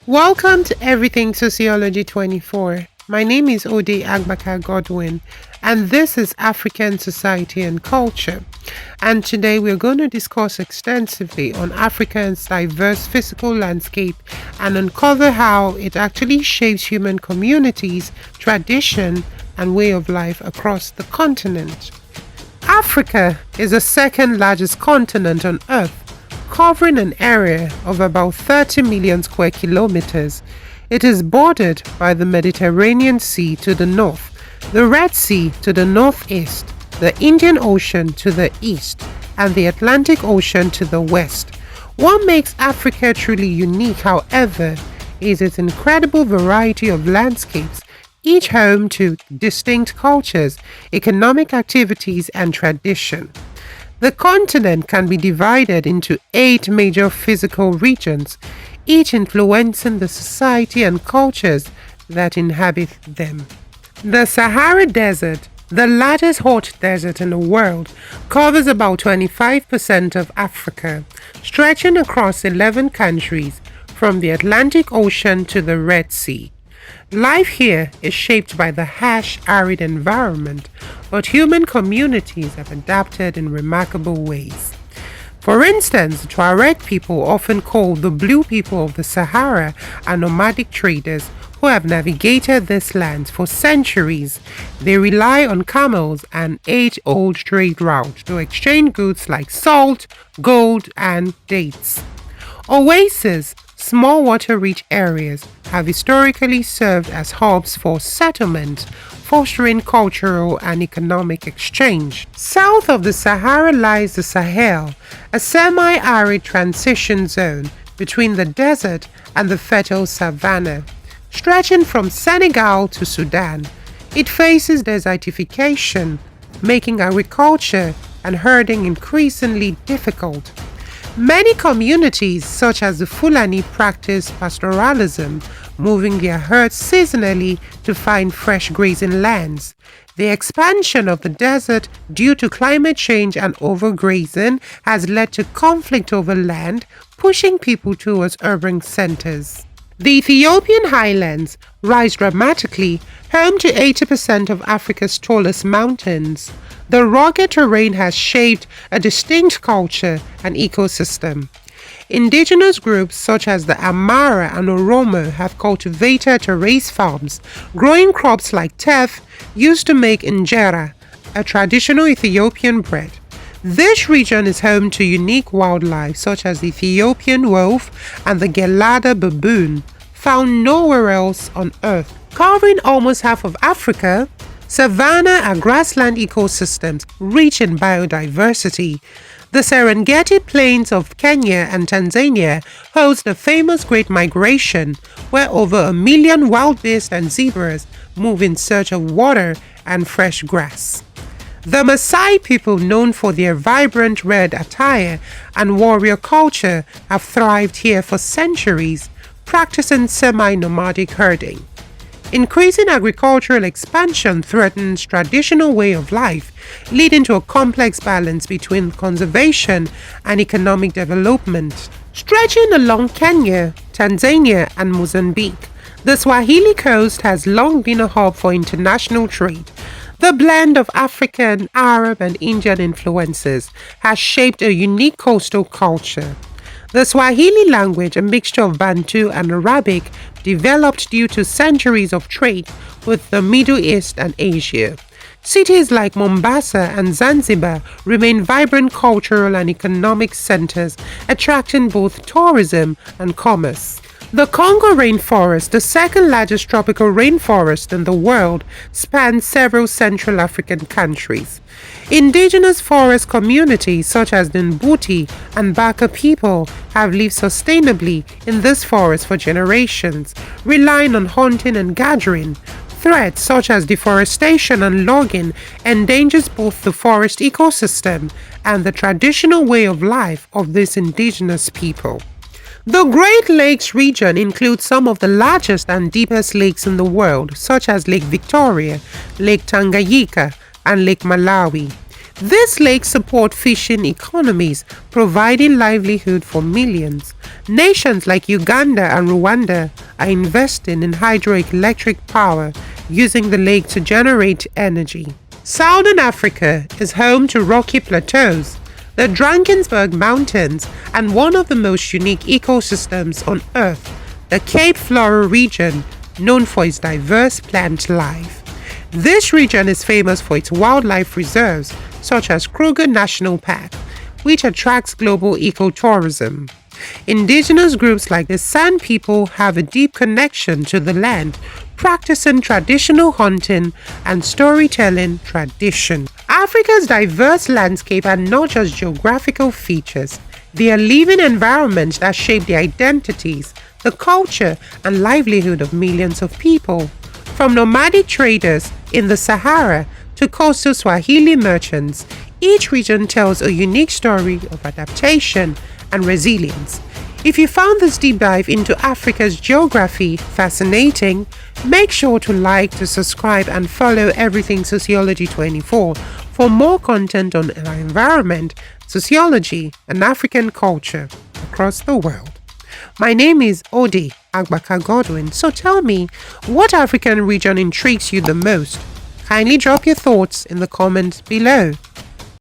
Welcome to Everything Sociology 24. My name is Ode Agbaka Godwin, and this is African Society and Culture. And today we're going to discuss extensively on Africa's diverse physical landscape and uncover how it actually shapes human communities, tradition, and way of life across the continent. Africa is the second largest continent on Earth, covering an area of about 30 million square kilometers. It is bordered by the Mediterranean Sea to the north, the Red Sea to the northeast, the Indian Ocean to the east, and the Atlantic Ocean to the west. What makes Africa truly unique, however, is its incredible variety of landscapes, each home to distinct cultures, economic activities, and tradition. The continent can be divided into 8 major physical regions, each influencing the society and cultures that inhabit them. The Sahara Desert, the largest hot desert in the world, covers about 25% of Africa, stretching across 11 countries from the Atlantic Ocean to the Red Sea. Life here is shaped by the harsh, arid environment, but human communities have adapted in remarkable ways. For instance, the Tuareg people, often called the Blue People of the Sahara, are nomadic traders who have navigated this land for centuries. They rely on camels and age-old trade routes to exchange goods like salt, gold, and dates. Oases, small water-rich areas, have historically served as hubs for settlement, fostering cultural and economic exchange. South of the Sahara lies the Sahel, a semi-arid transition zone between the desert and the fertile savanna. Stretching from Senegal to Sudan, it faces desertification, making agriculture and herding increasingly difficult. Many communities, such as the Fulani, practice pastoralism, moving their herds seasonally to find fresh grazing lands. The expansion of the desert due to climate change and overgrazing has led to conflict over land, pushing people towards urban centers. The Ethiopian Highlands rise dramatically, home to 80% of Africa's tallest mountains. The rugged terrain has shaped a distinct culture and ecosystem. Indigenous groups such as the Amara and Oromo have cultivated terrace farms, growing crops like teff used to make injera, a traditional Ethiopian bread. This region is home to unique wildlife such as the Ethiopian wolf and the Gelada baboon, found nowhere else on Earth. Covering almost half of Africa, savanna are grassland ecosystems rich in biodiversity. The Serengeti Plains of Kenya and Tanzania host the famous Great Migration, where over 1 million wildebeest and zebras move in search of water and fresh grass. The Maasai people, known for their vibrant red attire and warrior culture, have thrived here for centuries, practicing semi-nomadic herding. Increasing agricultural expansion threatens traditional way of life, leading to a complex balance between conservation and economic development. Stretching along Kenya, Tanzania, and Mozambique, the Swahili Coast has long been a hub for international trade. The blend of African, Arab, and Indian influences has shaped a unique coastal culture. The Swahili language, a mixture of Bantu and Arabic, developed due to centuries of trade with the Middle East and Asia. Cities like Mombasa and Zanzibar remain vibrant cultural and economic centers, attracting both tourism and commerce. The Congo rainforest, the second largest tropical rainforest in the world, spans several Central African countries. Indigenous forest communities such as the Mbuti and Baka people have lived sustainably in this forest for generations, relying on hunting and gathering. Threats such as deforestation and logging endangers both the forest ecosystem and the traditional way of life of these indigenous people. The Great Lakes region includes some of the largest and deepest lakes in the world, such as Lake Victoria, Lake Tanganyika, and Lake Malawi. These lakes support fishing economies, providing livelihood for millions. Nations like Uganda and Rwanda are investing in hydroelectric power, using the lake to generate energy. Southern Africa is home to rocky plateaus, the Drakensberg Mountains, and one of the most unique ecosystems on Earth, the Cape Flora region, known for its diverse plant life. This region is famous for its wildlife reserves, such as Kruger National Park, which attracts global ecotourism. Indigenous groups like the San people have a deep connection to the land, practicing traditional hunting and storytelling tradition. Africa's diverse landscape are not just geographical features, they are living environments that shape the identities, the culture, and livelihood of millions of people. From nomadic traders in the Sahara to coastal Swahili merchants, each region tells a unique story of adaptation and resilience. If you found this deep dive into Africa's geography fascinating, make sure to subscribe, and follow Everything Sociology 24 for more content on our environment, sociology, and African culture across the world. My name is Ode Agbaka Godwin, so tell me, what African region intrigues you the most? Kindly drop your thoughts in the comments below.